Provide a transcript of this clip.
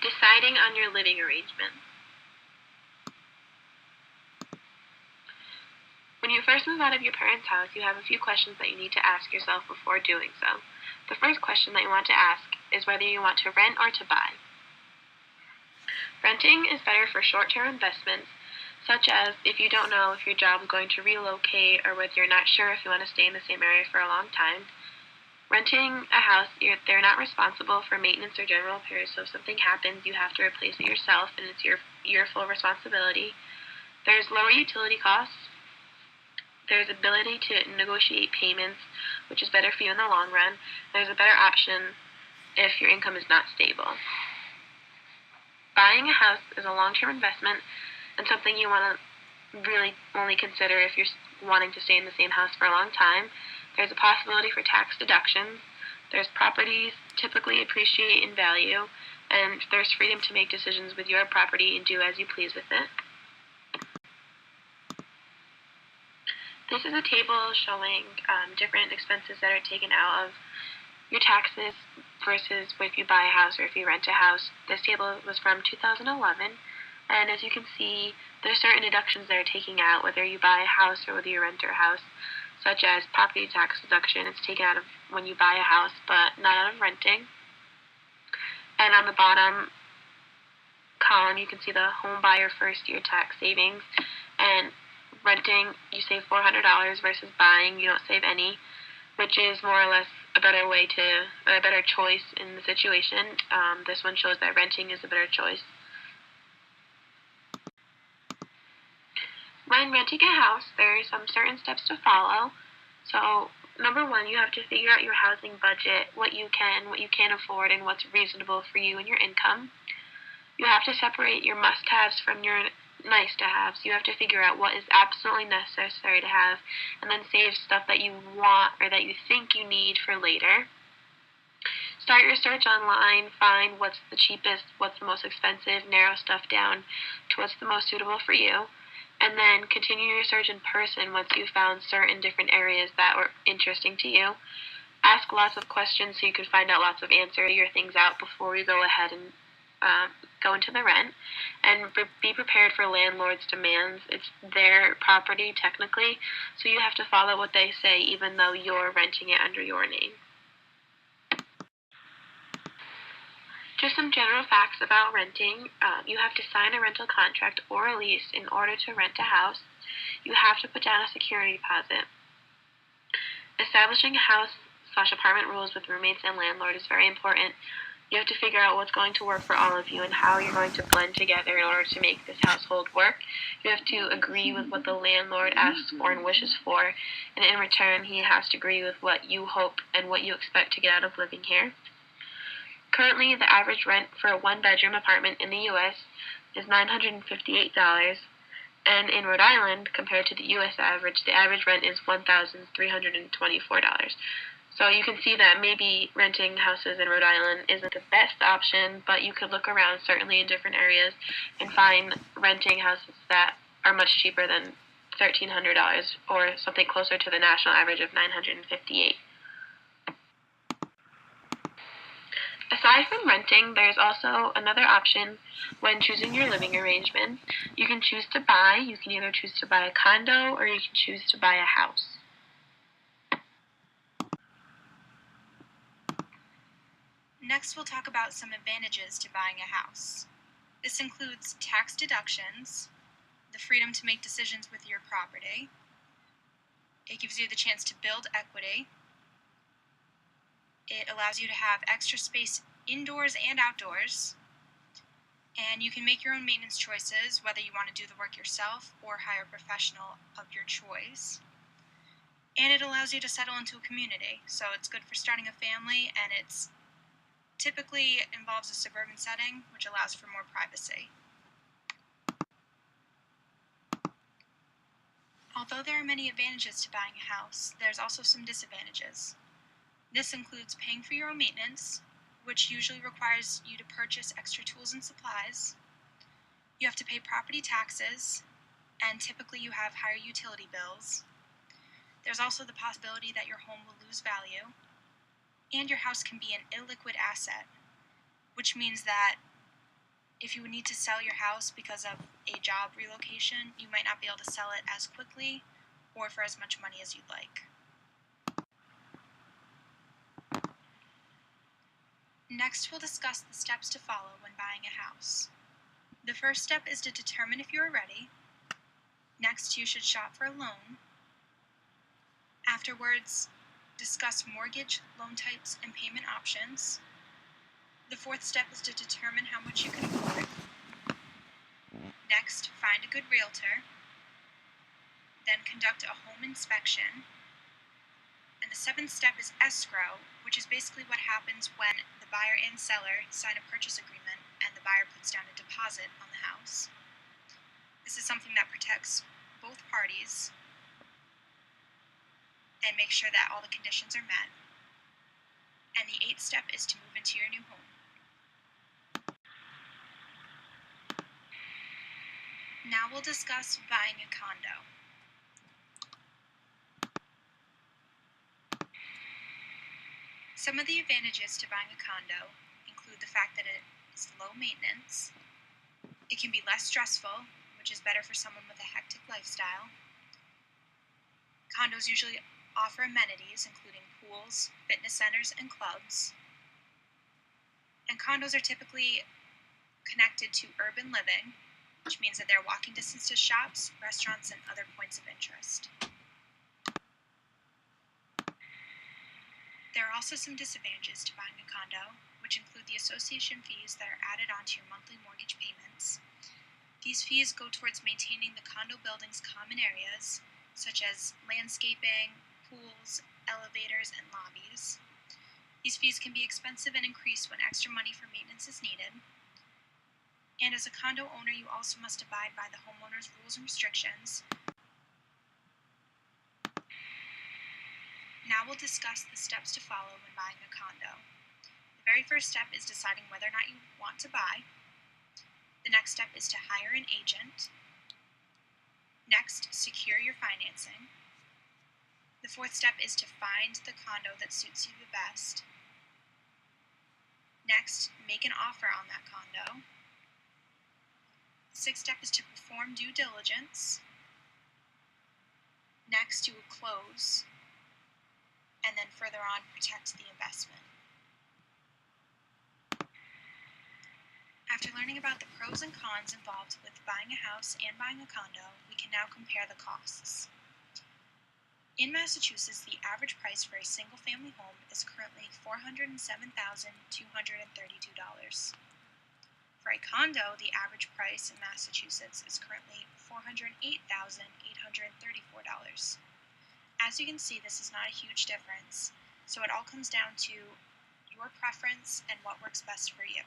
Deciding on your living arrangement. When you first move out of your parents' house, you have a few questions that you need to ask yourself before doing so. The first question that you want to ask is whether you want to rent or to buy. Renting is better for short-term investments, such as if you don't know if your job is going to relocate or whether you're not sure if you want to stay in the same area for a long time. Renting a house, they're not responsible for maintenance or general repairs, so if something happens, you have to replace it yourself, and it's your full responsibility. There's lower utility costs. There's ability to negotiate payments, which is better for you in the long run. There's a better option if your income is not stable. Buying a house is a long-term investment and something you want to really only consider if you're wanting to stay in the same house for a long time. There's a possibility for tax deductions. There's properties typically appreciate in value, and there's freedom to make decisions with your property and do as you please with it. This is a table showing different expenses that are taken out of your taxes versus if you buy a house or if you rent a house. This table was from 2011, and as you can see, there's certain deductions that are taken out whether you buy a house or whether you rent a house, such as property tax deduction. It's taken out of when you buy a house, but not out of renting. And on the bottom column, you can see the home buyer first year tax savings, and renting, you save $400 versus buying, you don't save any, which is more or less a better choice in the situation. This one shows that renting is a better choice. When renting a house, there are some certain steps to follow. So, number one, you have to figure out your housing budget, what you can afford, and what's reasonable for you and your income. You have to separate your must-haves from your nice-to-haves. You have to figure out what is absolutely necessary to have, and then save stuff that you want or that you think you need for later. Start your search online, find what's the cheapest, what's the most expensive, narrow stuff down to what's the most suitable for you, and then continue your search in person once you've found certain different areas that were interesting to you. Ask lots of questions so you can find out lots of answers, figure things out before you go ahead and go into the rent, and be prepared for landlord's demands. It's their property technically, so you have to follow what they say even though you're renting it under your name. Just some general facts about renting. You have to sign a rental contract or a lease in order to rent a house. You have to put down a security deposit. Establishing house/apartment rules with roommates and landlord is very important. You have to figure out what's going to work for all of you and how you're going to blend together in order to make this household work. You have to agree with what the landlord asks for and wishes for, and in return, he has to agree with what you hope and what you expect to get out of living here. Currently, the average rent for a one-bedroom apartment in the U.S. is $958, and in Rhode Island, compared to the U.S. average, the average rent is $1,324. So you can see that maybe renting houses in Rhode Island isn't the best option, but you could look around certainly in different areas and find renting houses that are much cheaper than $1,300 or something closer to the national average of $958. Aside from renting, there's also another option when choosing your living arrangement. You can choose to buy. You can either choose to buy a condo or you can choose to buy a house. Next, we'll talk about some advantages to buying a house. This includes tax deductions, the freedom to make decisions with your property. It gives you the chance to build equity. It allows you to have extra space indoors and outdoors. And you can make your own maintenance choices, whether you want to do the work yourself or hire a professional of your choice. And it allows you to settle into a community. So it's good for starting a family, and it's typically involves a suburban setting, which allows for more privacy. Although there are many advantages to buying a house, there's also some disadvantages. This includes paying for your own maintenance, which usually requires you to purchase extra tools and supplies. You have to pay property taxes, and typically you have higher utility bills. There's also the possibility that your home will lose value, and your house can be an illiquid asset, which means that If you would need to sell your house because of a job relocation, you might not be able to sell it as quickly or for as much money as you'd like. Next, we'll discuss the steps to follow when buying a house. The first step is to determine if you are ready. Next, you should shop for a loan. Afterwards, discuss mortgage, loan types, and payment options. The fourth step is to determine how much you can afford. Next, find a good realtor. Then conduct a home inspection. And the seventh step is escrow, which is basically what happens when the buyer and seller sign a purchase agreement and the buyer puts down a deposit on the house. This is something that protects both parties and makes sure that all the conditions are met. And the eighth step is to move into your new home. Now we'll discuss buying a condo. Some of the advantages to buying a condo include the fact that it is low maintenance, it can be less stressful, which is better for someone with a hectic lifestyle. Condos usually offer amenities including pools, fitness centers, and clubs. And condos are typically connected to urban living, which means that they're walking distance to shops, restaurants, and other points of interest. There are also some disadvantages to buying a condo, which include the association fees that are added onto your monthly mortgage payments. These fees go towards maintaining the condo building's common areas, such as landscaping, pools, elevators, and lobbies. These fees can be expensive and increase when extra money for maintenance is needed. And as a condo owner, you also must abide by the homeowner's rules and restrictions. Now we'll discuss the steps to follow when buying a condo. The very first step is deciding whether or not you want to buy. The next step is to hire an agent. Next, secure your financing. The fourth step is to find the condo that suits you the best. Next, make an offer on that condo. The sixth step is to perform due diligence. Next, you will close. And then further on, protect the investment. After learning about the pros and cons involved with buying a house and buying a condo, we can now compare the costs. In Massachusetts, the average price for a single-family home is currently $407,232. For a condo, the average price in Massachusetts is currently $408,834. As you can see, this is not a huge difference, so it all comes down to your preference and what works best for you.